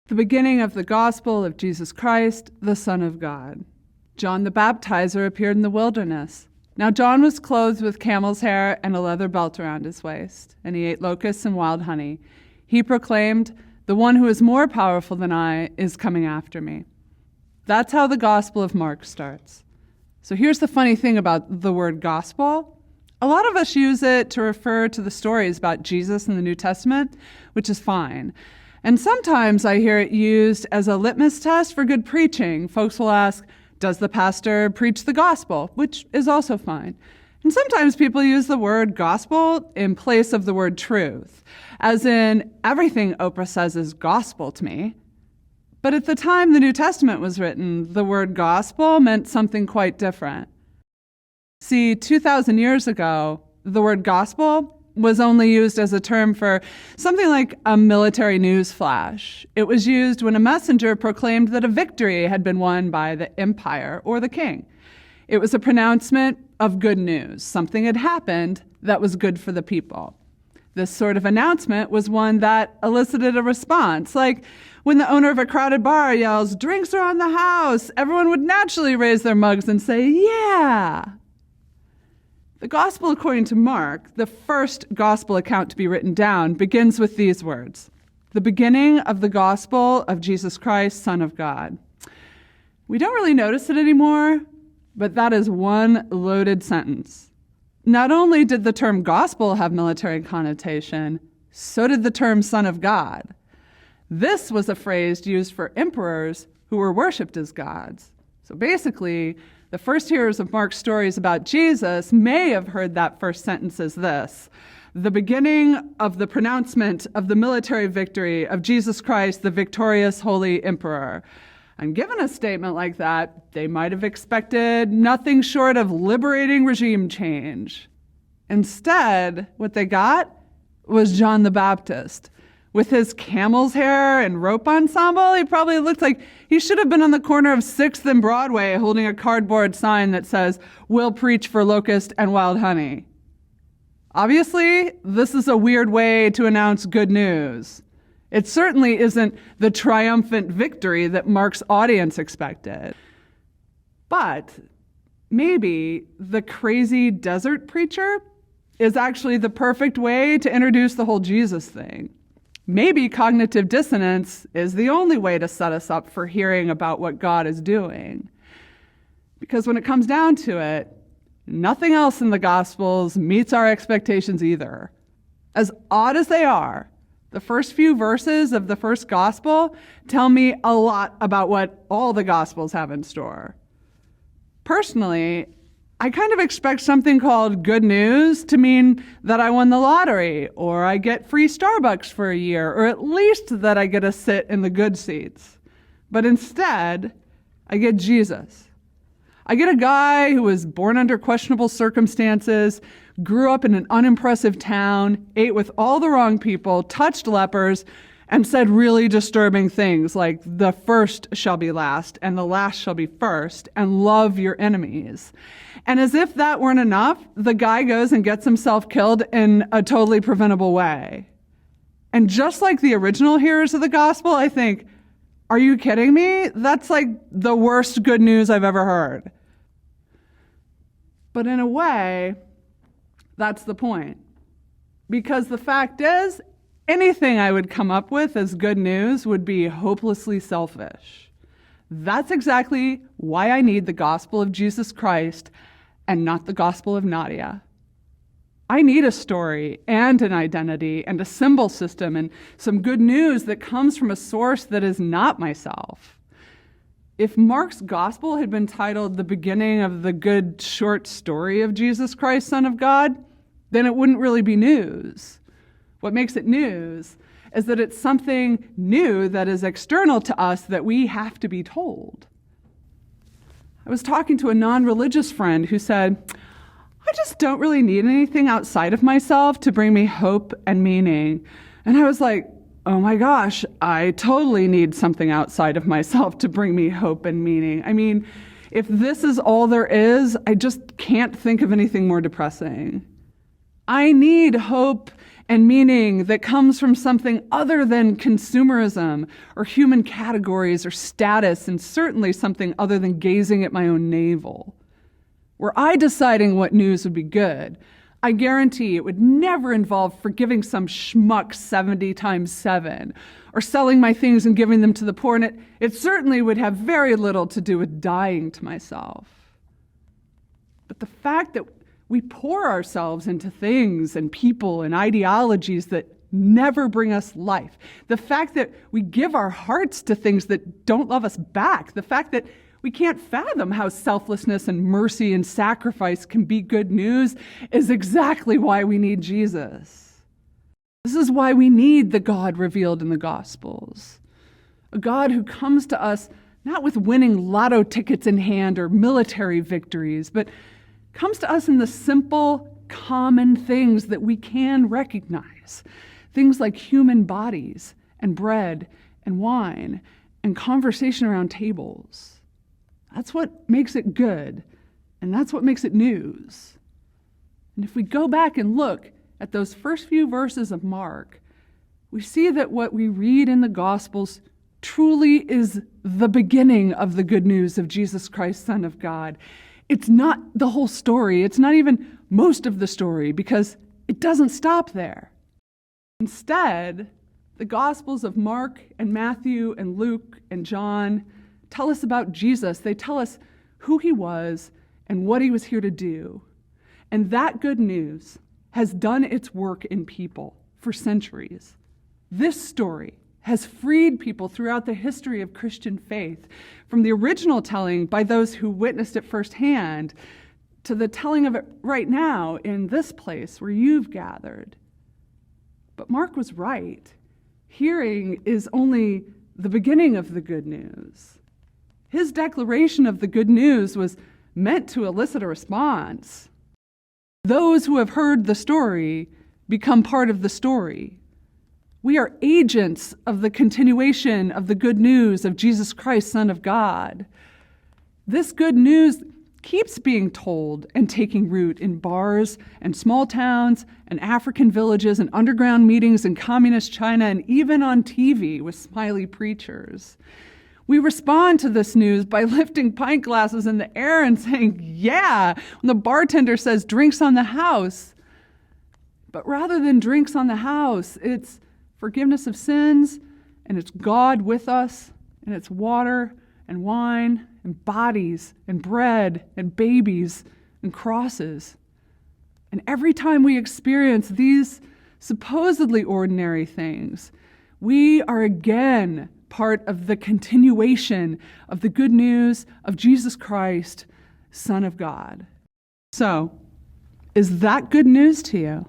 The beginning of the gospel of Jesus Christ, the Son of God. John the Baptizer appeared in the wilderness. Now John was clothed with camel's hair and a leather belt around his waist, and he ate locusts and wild honey. He proclaimed, "The one who is more powerful than I is coming after me." That's how the Gospel of Mark starts. So here's the funny thing about the word gospel. A lot of us use it to refer to the stories about Jesus in the New Testament, which is fine. And sometimes I hear it used as a litmus test for good preaching. Folks will ask, does the pastor preach the gospel? Which is also fine. And sometimes people use the word gospel in place of the word truth, as in everything Oprah says is gospel to me. But at the time the New Testament was written, the word gospel meant something quite different. See, 2,000 years ago, the word gospel was only used as a term for something like a military news flash. It was used when a messenger proclaimed that a victory had been won by the empire or the king. It was a pronouncement of good news. Something had happened that was good for the people. This sort of announcement was one that elicited a response, like when the owner of a crowded bar yells, "Drinks are on the house," everyone would naturally raise their mugs and say, "Yeah." The Gospel according to Mark, the first Gospel account to be written down, begins with these words: "The beginning of the Gospel of Jesus Christ, Son of God." We don't really notice it anymore, but that is one loaded sentence. Not only did the term gospel have military connotation, so did the term Son of God. This was a phrase used for emperors who were worshipped as gods. So basically, the first hearers of Mark's stories about Jesus may have heard that first sentence as this: the beginning of the pronouncement of the military victory of Jesus Christ, the victorious holy emperor. And given a statement like that, they might have expected nothing short of liberating regime change. Instead, what they got was John the Baptist. With his camel's hair and rope ensemble, he probably looked like he should have been on the corner of 6th and Broadway holding a cardboard sign that says, "We'll preach for locust and wild honey." Obviously, this is a weird way to announce good news. It certainly isn't the triumphant victory that Mark's audience expected. But maybe the crazy desert preacher is actually the perfect way to introduce the whole Jesus thing. Maybe cognitive dissonance is the only way to set us up for hearing about what God is doing. Because when it comes down to it, nothing else in the Gospels meets our expectations either. As odd as they are, the first few verses of the first Gospel tell me a lot about what all the Gospels have in store. Personally, I kind of expect something called good news to mean that I won the lottery, or I get free Starbucks for a year, or at least that I get to sit in the good seats. But instead, I get Jesus. I get a guy who was born under questionable circumstances, grew up in an unimpressive town, ate with all the wrong people, touched lepers, and said really disturbing things like the first shall be last and the last shall be first, and love your enemies. And as if that weren't enough, the guy goes and gets himself killed in a totally preventable way. And just like the original hearers of the gospel, I think, are you kidding me? That's like the worst good news I've ever heard. But in a way, that's the point. Because the fact is, anything I would come up with as good news would be hopelessly selfish. That's exactly why I need the gospel of Jesus Christ and not the gospel of Nadia. I need a story and an identity and a symbol system and some good news that comes from a source that is not myself. If Mark's gospel had been titled The Beginning of the Good Short Story of Jesus Christ, Son of God, then it wouldn't really be news. What makes it news is that it's something new that is external to us that we have to be told. I was talking to a non-religious friend who said, I just don't really need anything outside of myself to bring me hope and meaning. And I was like, oh my gosh, I totally need something outside of myself to bring me hope and meaning. I mean, if this is all there is, I just can't think of anything more depressing. I need hope and meaning that comes from something other than consumerism or human categories or status, and certainly something other than gazing at my own navel. Were I deciding what news would be good, I guarantee it would never involve forgiving some schmuck 70 times 7 or selling my things and giving them to the poor, and it certainly would have very little to do with dying to myself. But the fact that we pour ourselves into things and people and ideologies that never bring us life, the fact that we give our hearts to things that don't love us back, the fact that we can't fathom how selflessness and mercy and sacrifice can be good news is exactly why we need Jesus. This is why we need the God revealed in the Gospels, a God who comes to us not with winning lotto tickets in hand or military victories, but comes to us in the simple, common things that we can recognize. Things like human bodies and bread and wine and conversation around tables. That's what makes it good, and that's what makes it news. And if we go back and look at those first few verses of Mark, we see that what we read in the Gospels truly is the beginning of the good news of Jesus Christ, Son of God. It's not the whole story. It's not even most of the story, because it doesn't stop there. Instead, the Gospels of Mark and Matthew and Luke and John tell us about Jesus. They tell us who he was and what he was here to do. And that good news has done its work in people for centuries. This story has freed people throughout the history of Christian faith, from the original telling by those who witnessed it firsthand to the telling of it right now in this place where you've gathered. But Mark was right. Hearing is only the beginning of the good news. His declaration of the good news was meant to elicit a response. Those who have heard the story become part of the story. We are agents of the continuation of the good news of Jesus Christ, Son of God. This good news keeps being told and taking root in bars and small towns and African villages and underground meetings in communist China and even on TV with smiley preachers. We respond to this news by lifting pint glasses in the air and saying, yeah, when the bartender says drinks on the house. But rather than drinks on the house, it's forgiveness of sins, and it's God with us, and it's water and wine and bodies and bread and babies and crosses. And every time we experience these supposedly ordinary things, we are again part of the continuation of the good news of Jesus Christ, Son of God. So, is that good news to you?